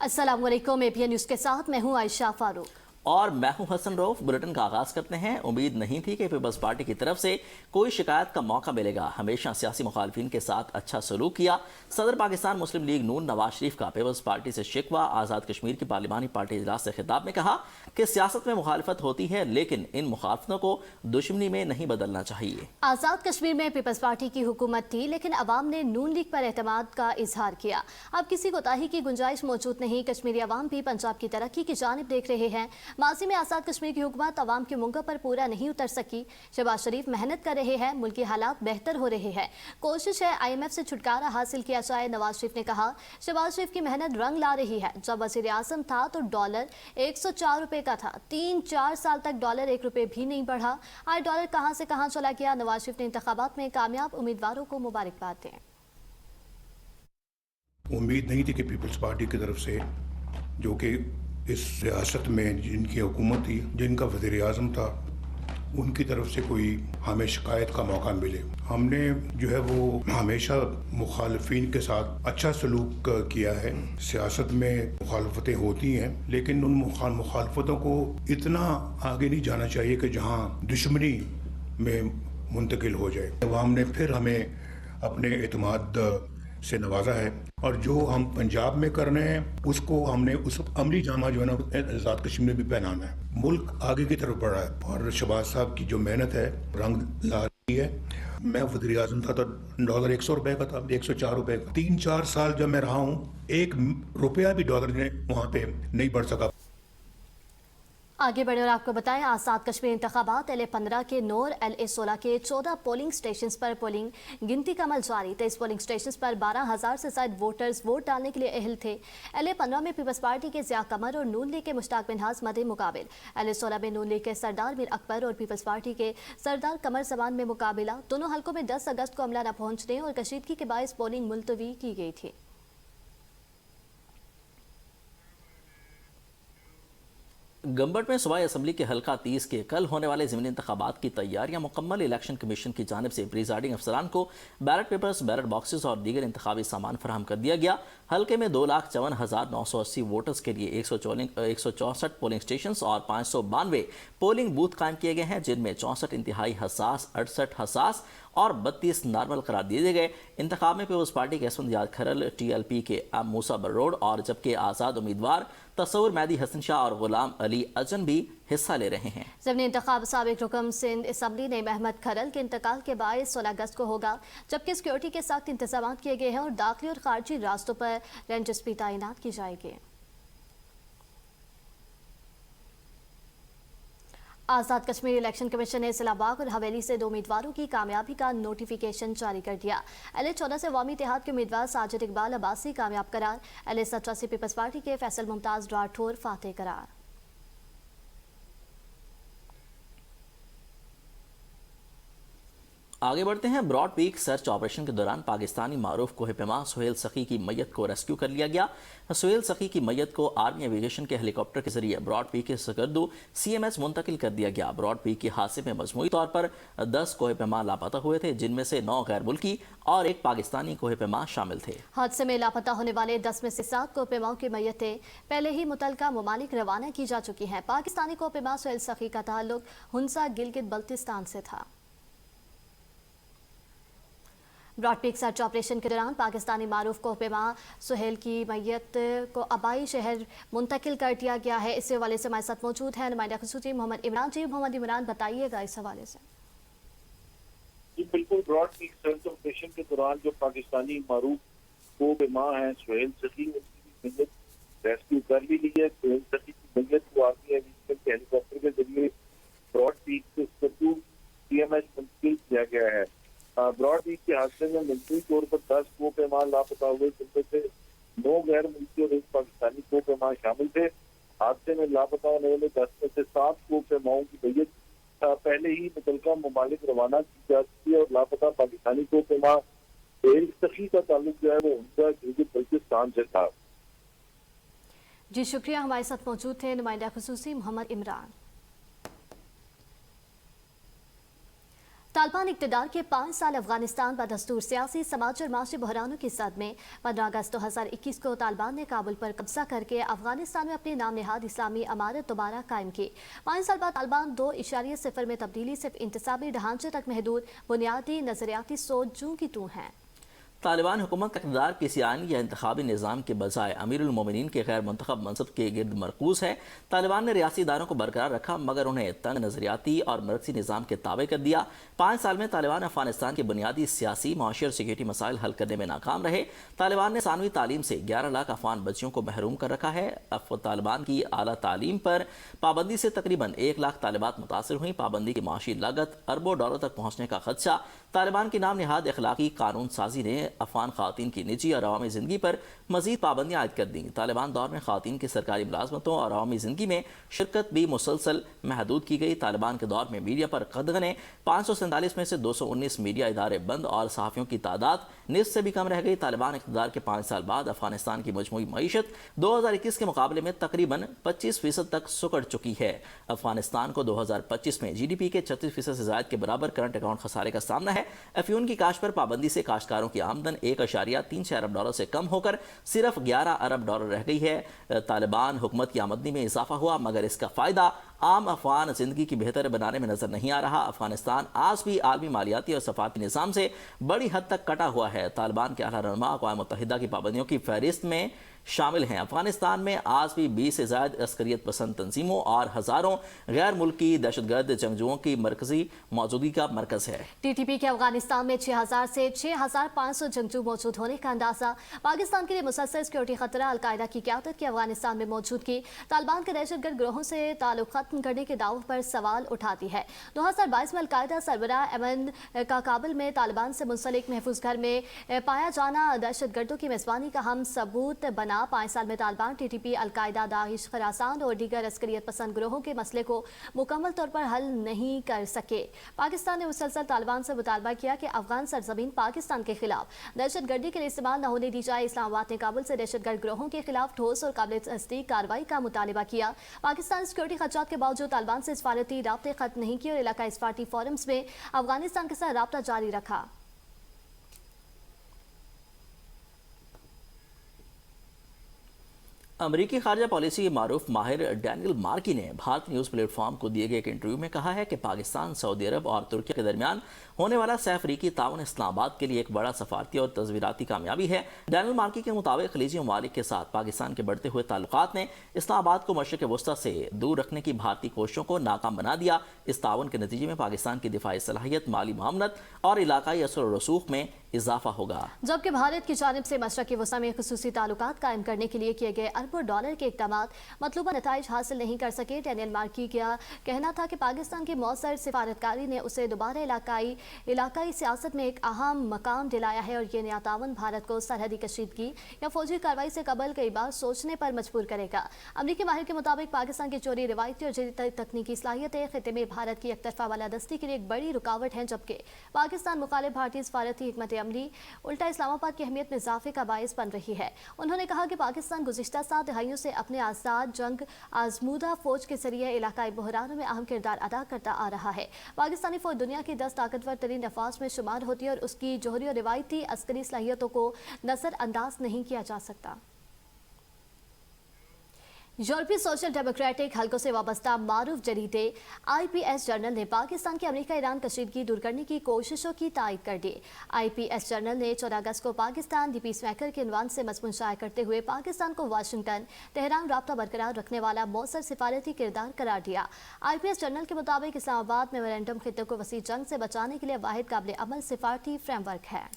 अस्सलाम वालेकुम। APN news के साथ मैं हूं आयशा फारूक और मैं हूं हसन रऊफ। बुलेटिन का आगाज करते हैं। उम्मीद नहीं थी कि पीपल्स पार्टी की तरफ से कोई शिकायत का मौका मिलेगा। हमेशा सियासी मुखालफिन के साथ अच्छा सलूक किया। सदर पाकिस्तान मुस्लिम लीग नून नवाज शरीफ का पीपल्स पार्टी से शिकवा। आज़ाद कश्मीर की पार्लिमानी पार्टी इजलास से खिताब में कहा कि सियासत में मुखालफत होती है, लेकिन इन मुखालफतों को दुश्मनी में नहीं बदलना चाहिए। आज़ाद कश्मीर में पीपल्स पार्टी की हुकूमत थी, लेकिन अवाम ने नून लीग पर एतमाद का इजहार किया। अब किसी कोताही की गुंजाइश मौजूद नहीं। कश्मीरी अवाम भी पंजाब की तरक्की की जानिब देख रहे हैं। माजी में आज़ाद कश्मीर की हुकूमत अवाम की मुंगों पर पूरा नहीं उतर सकी। शहबाज शरीफ मेहनत कर रहे हैं, मुल्की हालात बेहतर हो रहे हैं। कोशिश है IMF से छुटकारा हासिल किया जाए। नवाज शरीफ ने कहा, शहबाज शरीफ की मेहनत रंग ला रही है। जब वज़ीर आज़म था तो डॉलर 104 रुपए का था। 3-4 साल तक डॉलर 1 रुपए भी नहीं बढ़ा। आज डॉलर कहां से कहां चला गया। नवाज शरीफ ने इंतखाबात में कामयाब उम्मीदवारों को मुबारकबाद दें। उम्मीद नहीं थी कि पीपल्स पार्टी की तरफ से, जो कि इस रियासत में जिनकी हुकूमत थी, जिनका वज़ीर आज़म था, उनकी तरफ से कोई हमें शिकायत का मौका मिले। हमने जो है वो हमेशा मुखालफिन के साथ अच्छा सलूक किया है। सियासत में मुखालफतें होती हैं, लेकिन उन मुखालफतों को इतना आगे नहीं जाना चाहिए कि जहाँ दुश्मनी में मुंतकिल हो जाए। अवाम ने फिर हमें अपने एतमाद से नवाजा है, और जो हम पंजाब में कर रहे हैं उसको हमने उस अमली जामा जो है ना आज़ाद कश्मीर में भी पहनाना है। मुल्क आगे की तरफ बढ़ा है, और शहबाज साहब की जो मेहनत है रंग ला रही है। मैं वज़ीर आज़म था तो डॉलर 100 रुपए का था, 104 रुपए का। 3-4 साल जब मैं रहा हूँ, 1 रुपया भी डॉलर ने वहाँ पे नहीं बढ़ सका। आगे बढ़े और आपको बताएं, आज़ाद कश्मीर इंतखाबात LA-15 के नोर, LA-16 के 14 पोलिंग स्टेशन पर पोलिंग गिनती का अमल जारी। 23 पोलिंग स्टेशन पर 12,000 से ज्यादा वोटर्स वोट डालने के लिए अहल थे। LA-15 में पीपल्स पार्टी के ज़िया कमर और नून लीग के मुश्ताक मिन्हाज मदे मुकाबिल। LA-16 में नून लीग के सरदार मीर अकबर और पीपल्स पार्टी के सरदार कमर जमान में मुकाबला। दोनों हलकों में 10 अगस्त को अमला न पहुंचने और कशीदगी के बायस पोलिंग मुलतवी की गई थी। गंबट में सूबाई असम्बली के हल्का 30 के कल होने वाले ज़मीनी इंतखाबात की तैयारियां मुकम्मल। इलेक्शन कमीशन की जानिब से प्रिजाइडिंग अफसरान को बैलेट पेपर्स, बैलेट बॉक्सेस और दीगर इंतखाबी सामान फराहम कर दिया गया। हल्के में 2,54,980 वोटर्स के लिए 164 पोलिंग स्टेशन और 592 पोलिंग बूथ कायम किए गए हैं, जिनमें 64 इंतहाई हसास, 68 हसास और 32 नॉर्मल करार दिए गए। इंतखाब में पीपल्स पार्टी के असमत याद खरल, TLP के एम मूसा बर्रोड और जबकि आज़ाद उम्मीदवार तसव्वुर मेहदी हसन शाह और गुलाम अली अजन भी हिस्सा ले रहे हैं। ज़मीनी इंतखाब साबिक रुकन सिंध असम्बली नईम अहमद खरल के इंतकाल के बाद 16 अगस्त को होगा, जबकि सिक्योरिटी के सख्त इंतजाम किए गए हैं और दाखिली और खारजी रास्तों पर रेंजर्स भी तैनात की जाएगी। आज़ाद कश्मीर इलेक्शन कमीशन ने इस्लामाबाद और हवेली से 2 उम्मीदवारों की कामयाबी का नोटिफिकेशन जारी कर दिया। LA-14 से अवामी इत्तेहाद के उम्मीदवार साजिद इकबाल अब्बासी कामयाब करार। LA-17 से पीपल्स पार्टी के फैसल मुमताज राठौर फातेह करार। आगे बढ़ते हैं। ब्रॉड पीक सर्च ऑपरेशन के दौरान पाकिस्तानी मारूफ कोहपेमा सुहेल सखी की मैयत को रेस्क्यू कर लिया गया। सुहेल सखी की मैयत को आर्मी एविएशन के हेलीकॉप्टर के जरिए ब्रॉड पीक के सकर्दू CMS मुंतकिल कर दिया गया। ब्रॉड पीक के हादसे में मजमूई तौर पर 10 कोहपेमा लापता हुए थे, जिनमें से 9 गैर मुल्की और 1 पाकिस्तानी कोहपेमा शामिल थे। हादसे में लापता होने वाले 10 में से 7 कोहपेमाओं की मैयतें पहले ही मुतलका ममालिक रवाना की जा चुकी हैं। पाकिस्तानी कोहपेमा सुहेल सखी का ताल्लुक हुंसा गिलगित बल्तिस्तान से था। ब्रॉड पीक सर्च ऑपरेशन के दौरान पाकिस्तानी मारूफ कोहपेमा सुहेल की मैयत को आबाई शहर मुंतकिल कर दिया गया है। इस हवाले से हमारे साथ मौजूद है नुमाइंदा खुसूसी मोहम्मद इमरान। जी मोहम्मद इमरान, बताइएगा इस हवाले से। जी बिल्कुल, ब्रॉड पीक सर्च ऑपरेशन के दौरान जो पाकिस्तानी मारूफ कोहपेमा हैं सुहेल सखी, उनकी मैयत रेस्क्यू कर ली गई है। सुहेल सखी की मैयत को आर्मी एविएशन के हेलीकॉप्टर के जरिए ब्रॉड पीक से सकर्दू CMS मुंतकिल किया गया है। ब्रॉड पीक के हादसे में मुल्की तौर पर 10 कोहपेमा लापता हुए, जिनमें से 9 गैर मुल्की और 1 पाकिस्तानी कोहपेमा शामिल थे। हादसे में लापता होने वाले 10 में से 7 कोहपेमाओं की मैयत पहले ही मुतलका ममालिक रवाना की जा चुकी है, और लापता पाकिस्तानी कोहपेमा सुहेल सखी का ताल्लुक जो है वो उनका गिलगित बल्तिस्तान से था। जी शुक्रिया, हमारे साथ मौजूद थे नुमाइंदा खुसूसी मोहम्मद इमरान। तालिबान इक़्तिदार के 5 साल अफगानिस्तान बदस्तूर सियासी समाजी और माशी बहरानों की सद में 15 अगस्त 2021 को तालिबान ने काबुल पर कब्जा करके अफगानिस्तान में अपनी नाम नेहाद इस्लामी अमारत दोबारा कायम की। 5 साल बाद तालिबान 2.0 में तब्दीली सिर्फ इंतसाबी ढांचे तक महदूद बुनियादी नजरियाती सोच जूं की तू है। तालिबान हुकूमत का इक़्तिदार किसी आइनी या इंतखाबी निज़ाम के बजाय अमीरुल मोमिनीन के गैर मुंतखब मनसब के गिर्द मरकूज है। तालिबान ने रियासी इदारों को बरकरार रखा मगर उन्हें तंग नजरियाती और मरकजी निज़ाम के ताबे कर दिया। 5 साल में तालिबान अफगानिस्तान के बुनियादी सियासी, माशी और सिक्योरिटी मसाइल हल करने में नाकाम रहे। तालिबान ने सानवी तालीम से 11 लाख अफगान बच्चियों को महरूम कर रखा है। तालिबान की आला तालीम पर पाबंदी से तकरीबन 1 लाख तालिबात मुतासर हुई। पाबंदी की माशी लागत अरबों डॉलर तक पहुँचने का खदशा। तालिबान की नाम निहाद अखलाकी कानून साजी ने अफगान ख़वातीन की निजी और अवामी ज़िंदगी पर मज़ीद पाबंदियाँ आयद कर दी। तालिबान दौर में ख़वातीन की सरकारी मुलाजमतों और अवामी ज़िंदगी में शिरकत भी मुसलसल महदूद की गई। तालिबान के दौर में मीडिया पर कदगने 547 में से 219 मीडिया इदारे बंद और सहाफ़ियों की तादाद निस्फ से भी कम रह गई। तालिबान इक़्तिदार के 5 साल बाद अफगानिस्तान की मजमूई मईशत 2021 के मुकाबले में तकरीबन 25% तक सुकड़ चुकी है। अफगानिस्तान को 2025 में GDP के 36% से ज़ायद के बराबर करंट अकाउंट खसारे का सामना है। अफ्यून की काश्त पर पाबंदी से काश्तकारों की आमदन 1.36 अरब डॉलर से कम होकर सिर्फ 11 अरब डॉलर रह गई है। तालिबान हुकूमत की आमदनी में इजाफा हुआ मगर इसका फ़ायदा आम अफगान ज़िंदगी की बेहतर बनाने में नजर नहीं आ रहा। अफगानिस्तान आज भी आलमी मालियाती और सफारती निज़ाम से बड़ी हद तक कटा हुआ है। तालिबान के आला रहनुमा अक़वाम मुत्तहिदा की पाबंदियों की फहरिस्त में शामिल हैं। अफगानिस्तान में आज भी 20 से ज़ायद अस्करियत पसंद तंजीमों और हज़ारों गैर मुल्की दहशतगर्द जंगजुओं की मरकजी मौजूदगी का मरकज़ है। TTP के अफगानिस्तान में 6000 से 6500 जंगजू मौजूद होने का अंदाजा। पाकिस्तान के लिए मुसलसल सिक्योरिटी खतरा अलकायदा की क़यादत की अफगानिस्तान में मौजूदगी तालिबान के दहशतगर्द ग्रोहों से ताल्लुक खत्म करने के दावों पर सवाल उठाती है। 2022 में अलकायदा सरबराह अमन का काबुल में तालिबान से मुंसलिक महफूज घर में पाया जाना दहशतगर्दों की मेज़बानी का हम सबूत बना। 5 साल में तालिबान TTP, अलकायदा, दाइश, खरासान और दीगर अस्करियत पसंद ग्रोहों के मसले को मुकम्मल तौर पर हल नहीं कर सके। पाकिस्तान ने मुसलसल तालिबान से मुतालबा किया कि अफगान सरजमीन पाकिस्तान के खिलाफ दहशतगर्दी के लिए इस्तेमाल न होने दी जाए। इस्लामाबाद ने काबुल से दहशतगर्द ग्रोहों के खिलाफ ठोस और काबिल तस्दीक कार्रवाई का मुतालबा किया। पाकिस्तान सिक्योरिटी खदशात के बावजूद तालिबान से सफारती राब्ते खत्म नहीं किए और इलाकाई सफारती फोरम्स में अफगानिस्तान के साथ राब्ता जारी रखा। अमरीकी खारजा पॉलिसी के मारूफ माहिर डैनियल मार्की ने भारतीय न्यूज़ प्लेटफॉर्म को दिए गए एक इंटरव्यू में कहा है कि पाकिस्तान, सऊदी अरब और तुर्की के दरमियान होने वाला सह अफ्रीकी ताउन इस्लामाबाद के लिए एक बड़ा सफारती और तस्वीराती कामयाबी है। डैनियल मार्की के मुताबिक खलीजी ममालिक के साथ पाकिस्तान के बढ़ते हुए ताल्लुकात ने इस्लामाबाद को मशरिक़ वस्ता से दूर रखने की भारतीय कोशिशों को नाकाम बना दिया। इस ताउन के नतीजे में पाकिस्तान की दिफाई सलाहियत, माली मामलत और इलाकाई असर और रसूख में इजाफा होगा। जबकि भारत की जानिब से मशरक़ी वस्ता में खुसूसी ताल्लुकात कायम करने के लिए किए गए अरबों डॉलर के इक़दामात मतलूबा नताइज हासिल नहीं कर सके। डैनियल मार्की का कहना था कि पाकिस्तान की मौसर सिफारतकारी ने उसे दोबारा इलाकाई सियासत में एक अहम मकाम दिलाया है और ये नया तावन भारत को सरहदी कशीदगी या फौजी कार्रवाई से कबल कई बार सोचने पर मजबूर करेगा। अमरीकी माहिर के मुताबिक पाकिस्तान की चोरी रिवायती और जदीद तकनीकी सलाहियतें खिते में भारत की एकतरफा बालादस्ती के लिए एक बड़ी रुकावट है, जबकि पाकिस्तान मुखालिफ भारतीय सफारती हिकमत अमली उल्टा इस्लामाबाद की अहमियत में इजाफे का बायस बन रही है। उन्होंने कहा कि पाकिस्तान गुज़िश्ता 7 दहाइयों से अपने आज़ाद जंग आजमूदा फौज के जरिए इलाकाई बहरानों में अहम किरदार अदा करता आ रहा है। पाकिस्तानी फौज दुनिया की 10 ताकतवर तरीन अफवाज में शुमार होती है और उसकी जोहरी और रिवायती अस्करी सलाहियतों को नज़रअंदाज नहीं किया जा सकता। यूरोपीय सोशल डेमोक्रेटिक हलकों से वाबस्ता मारूफ जरीदे IPS जर्नल ने पाकिस्तान की अमेरिका ईरान कशीदगी दूर करने की कोशिशों की तायद कर दी। IPS जर्नल ने 14 अगस्त को पाकिस्तान दी पीस मेकर के उन्वान से मज़मून शाया करते हुए पाकिस्तान को वाशिंगटन तेहरान राब्ता बरकरार रखने वाला मौसर सिफारती किरदार करार दिया। IPS जर्नल के मुताबिक इस्लामाबाद मेमोरेंडम खित्ते को वसी जंग से बचाने के लिए वाहिद काबिल अमल सिफारती फ्रेमवर्क है।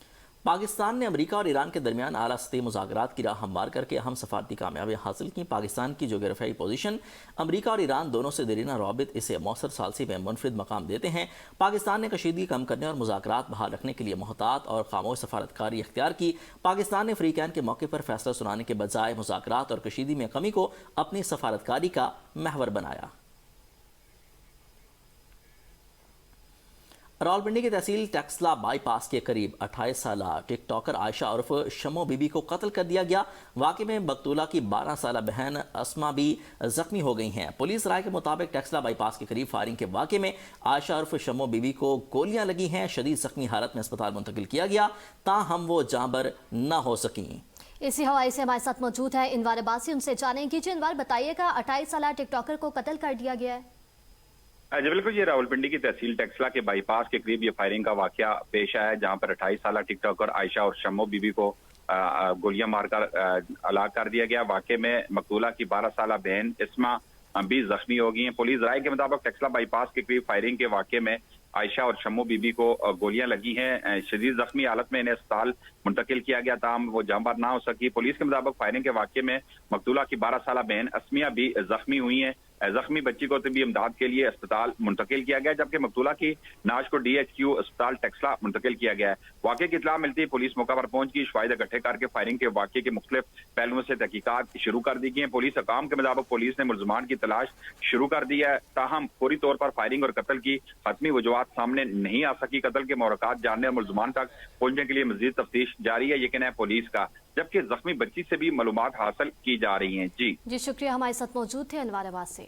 पाकिस्तान ने अमेरिका और ईरान के दरमियान आला सतही मुज़ाकरात की राह हमवार करके अहम सफारती कामयाबियाँ हासिल की। पाकिस्तान की जोग्राफियाई पोजीशन अमेरिका और ईरान दोनों से देरीना रवाबित इसे मौसर सालसी में मुनफरिद मकाम देते हैं। पाकिस्तान ने कशीदगी कम करने और मुज़ाकरात बहाल रखने के लिए मोहतात और खामोश सफारतकारी इख्तियार की। पाकिस्तान ने फ्रीकैन के मौके पर फैसला सुनाने के बजाय मुज़ाकरात और कशीदगी में कमी को अपनी सफारतकारी का महवर बनाया। रावलपिंडी की तहसील टैक्सला बाईपास के करीब 28 साल टिकटॉकर आयशा उर्फ शमो बीबी को कत्ल कर दिया गया। वाकई में मकतूला की 12 साल बहन अस्मा भी जख्मी हो गई हैं। पुलिस राय के मुताबिक टैक्सला बाईपास के करीब फायरिंग के वाकई में आयशा उर्फ शमो बीबी को गोलियां लगी हैं। शदीद जख्मी हालत में अस्पताल मुंतकिल किया गया, ताहम वो जांबर न हो सकी। इसी हवाले से हमारे साथ मौजूद है इनवार अब्बासी, उनसे जानेंगे। जी इनवार, बताइएगा 28 साल टिकटॉकर को कत्ल कर दिया गया है। जी बिल्कुल, ये रावलपिंडी की तहसील टैक्सला के बाईपास के करीब ये फायरिंग का वाकया पेश आया है, जहां पर 28 साल टिकटॉकर आयशा और शम्मो बीबी को गोलियां मारकर हलाक कर दिया गया। वाकई में मकतूला की 12 साल बहन इस्मा भी जख्मी हो गई हैं। पुलिस राय के मुताबिक टैक्सला बाईपास के करीब फायरिंग के वाकये में आयशा और शम्मो बीबी को गोलियां लगी हैं। शदीद जख्मी हालत में इन्हें अस्पताल मुंतकिल किया गया, ताहम वो जांबार ना हो सकी। पुलिस के मुताबिक फायरिंग के वाकये में मकतूला की 12 साल बहन अस्मिया भी जख्मी हुई हैं। जख्मी बच्ची को तबी इमदाद के लिए अस्पताल मुंतकिल किया गया, जबकि मकतूला की नाश को DHQ अस्पताल टैक्सला मुंतकिल किया गया है। वाकये की इत्तला मिलती है पुलिस मौका पर पहुंच गई। शवाहिद इकट्ठे करके फायरिंग के वाकये के मुख्तलिफ पहलुओं से तहकीकात शुरू कर दी गई है। पुलिस हकाम के मुताबिक पुलिस ने मुलजमान की तलाश शुरू कर दी है, ताहम पूरी तौर पर फायरिंग और कत्ल की हतमी वजूहात सामने नहीं आ सकी। कत्ल के मोरक्कात जानने और मुलजमान तक पहुंचने के लिए मजीद तफ्तीश जारी है, ये कहना है पुलिस का, जबकि जख्मी बच्ची से भी मालूमात हासिल की जा रही हैं। जी शुक्रिया, हमारे साथ मौजूद थे इनवार अब्बासी।